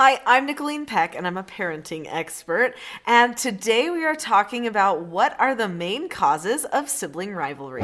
Hi, I'm Nicolene Peck, and I'm a parenting expert. And today we are talking about what are the main causes of sibling rivalry.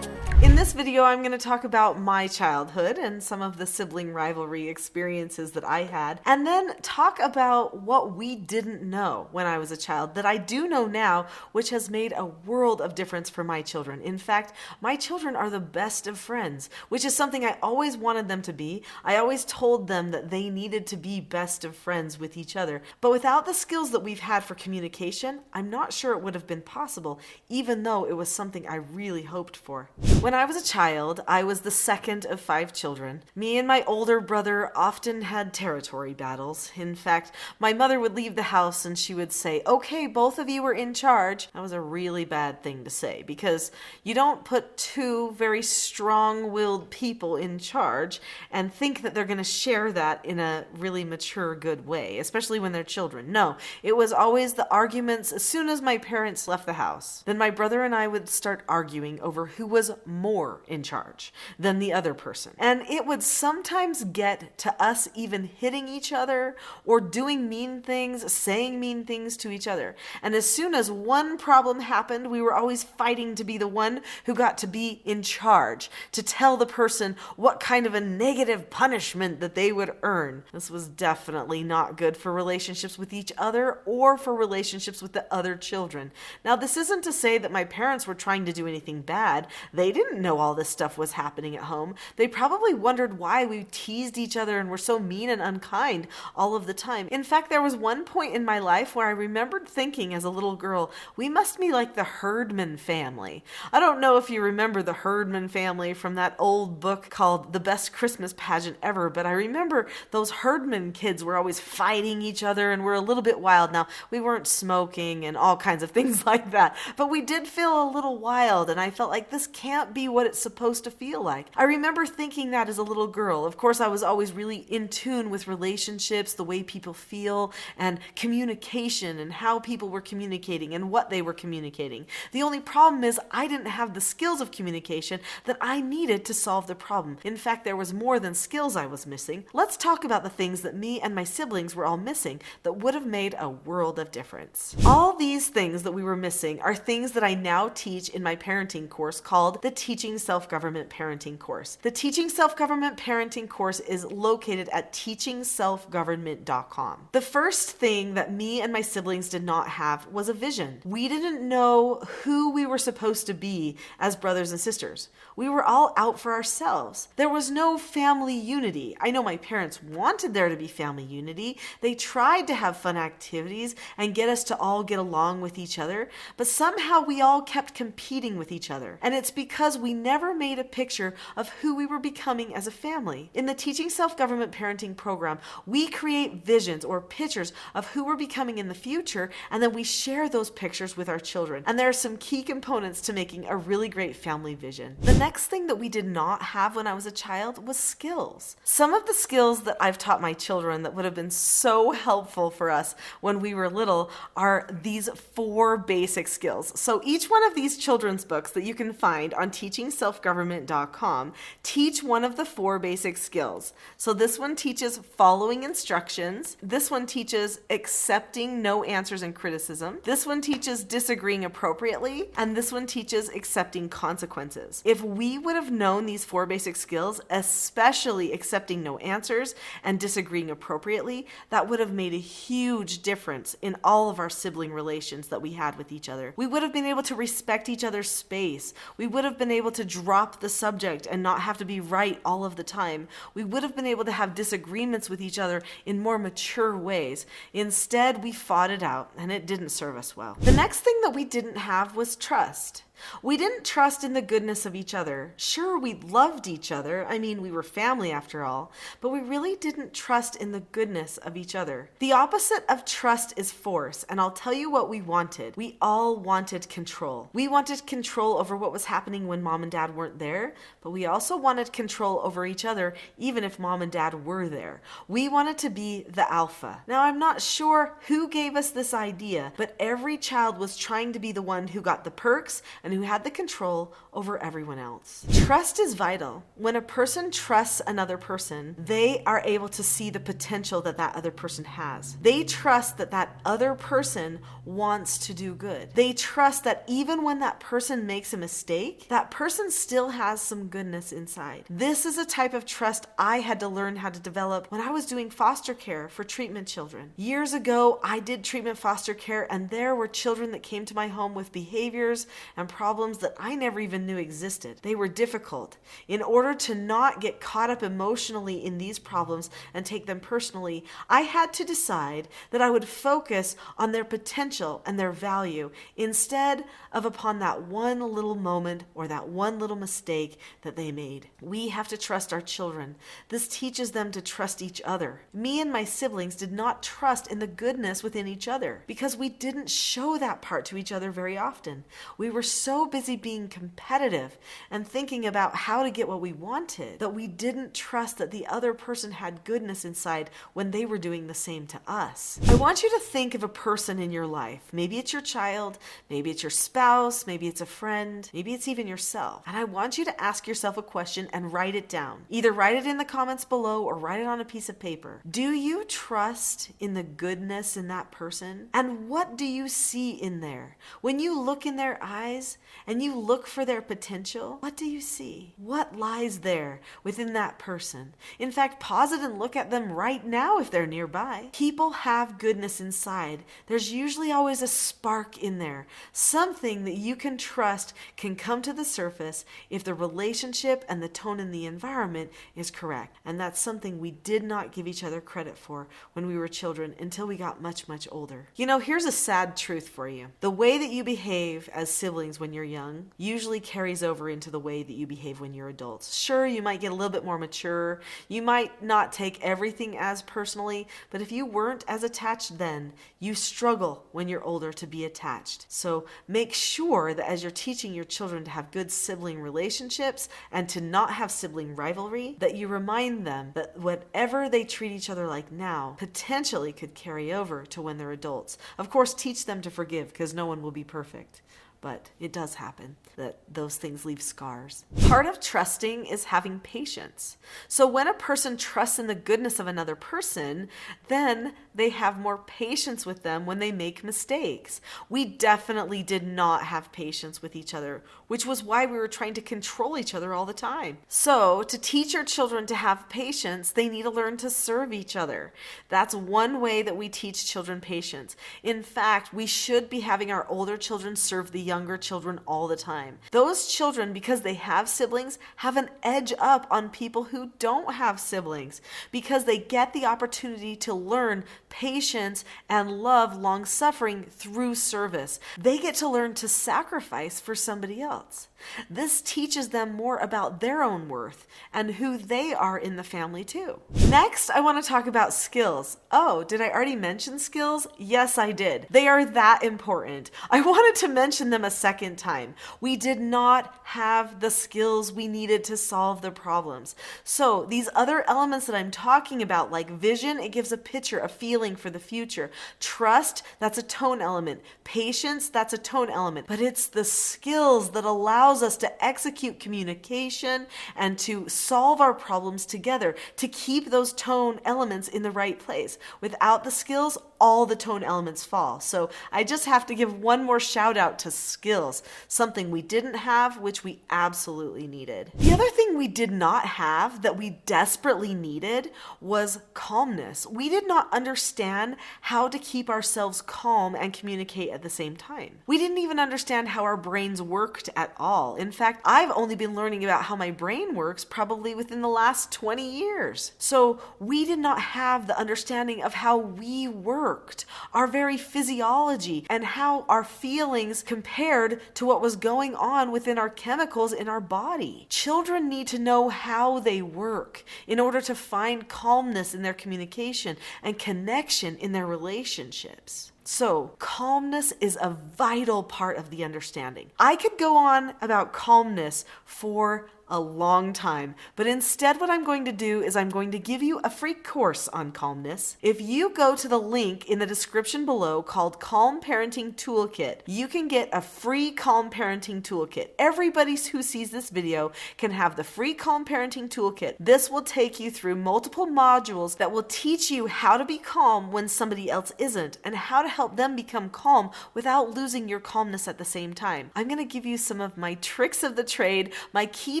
In this video, I'm going to talk about my childhood and some of the sibling rivalry experiences that I had, and then talk about what we didn't know when I was a child that I do know now, which has made a world of difference for my children. In fact, my children are the best of friends, which is something I always wanted them to be. I always told them that they needed to be best of friends with each other. But without the skills that we've had for communication, I'm not sure it would have been possible, even though it was something I really hoped for. When I was a child, I was the second of 5 children. Me and my older brother often had territory battles. In fact, my mother would leave the house and she would say, "Okay, both of you are in charge." That was a really bad thing to say because you don't put two very strong-willed people in charge and think that they're going to share that in a really mature, good way, especially when they're children. No, it was always the arguments as soon as my parents left the house. Then my brother and I would start arguing over who was more in charge than the other person. And it would sometimes get to us even hitting each other or doing mean things, saying mean things to each other. And as soon as one problem happened, we were always fighting to be the one who got to be in charge, to tell the person what kind of a negative punishment that they would earn. This was definitely not good for relationships with each other or for relationships with the other children. Now, this isn't to say that my parents were trying to do anything bad. They didn't know all this stuff was happening at home. They probably wondered why we teased each other and were so mean and unkind all of the time. In fact, there was one point in my life where I remembered thinking as a little girl, we must be like the Herdman family. I don't know if you remember the Herdman family from that old book called The Best Christmas Pageant Ever, but I remember those Herdman kids were always fighting each other and were a little bit wild. Now, we weren't smoking and all kinds of things like that, but we did feel a little wild, and I felt like this can't be what it's supposed to feel like. I remember thinking that as a little girl. Of course, I was always really in tune with relationships, the way people feel, and communication, and how people were communicating and what they were communicating. The only problem is I didn't have the skills of communication that I needed to solve the problem. In fact, there was more than skills I was missing. Let's talk about the things that me and my siblings were all missing that would have made a world of difference. All these things that we were missing are things that I now teach in my parenting course called the Teaching Self-Government Parenting course. The Teaching Self-Government Parenting course is located at teachingselfgovernment.com. The first thing that me and my siblings did not have was a vision. We didn't know who we were supposed to be as brothers and sisters. We were all out for ourselves. There was no family unity. I know my parents wanted there to be family unity. They tried to have fun activities and get us to all get along with each other, but somehow we all kept competing with each other. And it's because we never made a picture of who we were becoming as a family. In the Teaching Self-Government Parenting program, we create visions or pictures of who we're becoming in the future, and then we share those pictures with our children. And there are some key components to making a really great family vision. The next thing that we did not have when I was a child was skills. Some of the skills that I've taught my children that would have been so helpful for us when we were little are these 4 basic skills. So each one of these children's books that you can find on teachingselfgovernment.com teach one of the 4 basic skills. So this one teaches following instructions. This one teaches accepting no answers and criticism. This one teaches disagreeing appropriately. And this one teaches accepting consequences. If we would have known these 4 basic skills, especially accepting no answers and disagreeing appropriately, that would have made a huge difference in all of our sibling relations that we had with each other. We would have been able to respect each other's space. We would have been able to drop the subject and not have to be right all of the time. We would have been able to have disagreements with each other in more mature ways. Instead, we fought it out, and it didn't serve us well. The next thing that we didn't have was trust. We didn't trust in the goodness of each other. Sure, we loved each other. I mean, we were family after all, but we really didn't trust in the goodness of each other. The opposite of trust is force, and I'll tell you what we wanted. We all wanted control. We wanted control over what was happening when mom and dad weren't there, but we also wanted control over each other even if mom and dad were there. We wanted to be the alpha. Now, I'm not sure who gave us this idea, but every child was trying to be the one who got the perks and who had the control over everyone else. Trust is vital. When a person trusts another person, they are able to see the potential that that other person has. They trust that that other person wants to do good. They trust that even when that person makes a mistake, that person still has some goodness inside. This is a type of trust I had to learn how to develop when I was doing foster care for treatment children. Years ago, I did treatment foster care, and there were children that came to my home with behaviors and problems that I never even knew existed. They were difficult. In order to not get caught up emotionally in these problems and take them personally, I had to decide that I would focus on their potential and their value instead of upon that one little moment or that one little mistake that they made. We have to trust our children. This teaches them to trust each other. Me and my siblings did not trust in the goodness within each other because we didn't show that part to each other very often. We were so busy being competitive and thinking about how to get what we wanted that we didn't trust that the other person had goodness inside when they were doing the same to us. I want you to think of a person in your life. Maybe it's your child, maybe it's your spouse, maybe it's a friend, maybe it's even yourself. And I want you to ask yourself a question and write it down. Either write it in the comments below or write it on a piece of paper. Do you trust in the goodness in that person? And what do you see in there? When you look in their eyes and you look for their potential, what do you see? What lies there within that person? In fact, pause it and look at them right now if they're nearby. People have goodness inside. There's usually always a spark in there. Something that you can trust can come to the surface if the relationship and the tone in the environment is correct. And that's something we did not give each other credit for when we were children until we got much, much older. You know, here's a sad truth for you. The way that you behave as siblings when you're young usually carries over into the way that you behave when you're adults. Sure, you might get a little bit more mature. You might not take everything as personally, but if you weren't as attached then, you struggle when you're older to be attached. So make sure that as you're teaching your children to have good sibling relationships and to not have sibling rivalry, that you remind them that whatever they treat each other like now potentially could carry over to when they're adults. Of course, teach them to forgive because no one will be perfect. But it does happen that those things leave scars. Part of trusting is having patience. So when a person trusts in the goodness of another person, then they have more patience with them when they make mistakes. We definitely did not have patience with each other, which was why we were trying to control each other all the time. So to teach our children to have patience, they need to learn to serve each other. That's one way that we teach children patience. In fact, we should be having our older children serve the younger children all the time. Those children, because they have siblings, have an edge up on people who don't have siblings because they get the opportunity to learn patience and love, long-suffering through service. They get to learn to sacrifice for somebody else. This teaches them more about their own worth and who they are in the family too. Next, I want to talk about skills. Oh, did I already mention skills? Yes, I did. They are that important. I wanted to mention them a second time. We did not have the skills we needed to solve the problems. So these other elements that I'm talking about, like vision, it gives a picture, a feeling for the future. Trust, that's a tone element. Patience, that's a tone element. But it's the skills that allows us to execute communication and to solve our problems together, to keep those tone elements in the right place. Without the skills, all the tone elements fall. So I just have to give one more shout out to skills, something we didn't have, which we absolutely needed. The other thing we did not have that we desperately needed was calmness. We did not understand how to keep ourselves calm and communicate at the same time. We didn't even understand how our brains worked at all. In fact, I've only been learning about how my brain works probably within the last 20 years. So we did not have the understanding of how we worked, our very physiology, and how our feelings compared compared to what was going on within our chemicals in our body. Children need to know how they work in order to find calmness in their communication and connection in their relationships. So, calmness is a vital part of the understanding. I could go on about calmness for a long time, but instead what I'm going to do is I'm going to give you a free course on calmness. If you go to the link in the description below called Calm Parenting Toolkit, you can get a free Calm Parenting Toolkit. Everybody who sees this video can have the free Calm Parenting Toolkit. This will take you through multiple modules that will teach you how to be calm when somebody else isn't, and how to help them become calm without losing your calmness at the same time. I'm going to give you some of my tricks of the trade, my key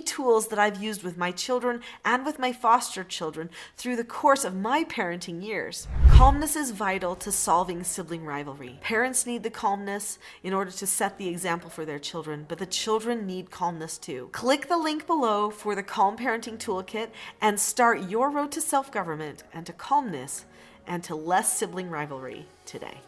tools that I've used with my children and with my foster children through the course of my parenting years. Calmness is vital to solving sibling rivalry. Parents need the calmness in order to set the example for their children, but the children need calmness too. Click the link below for the Calm Parenting Toolkit and start your road to self-government and to calmness and to less sibling rivalry today.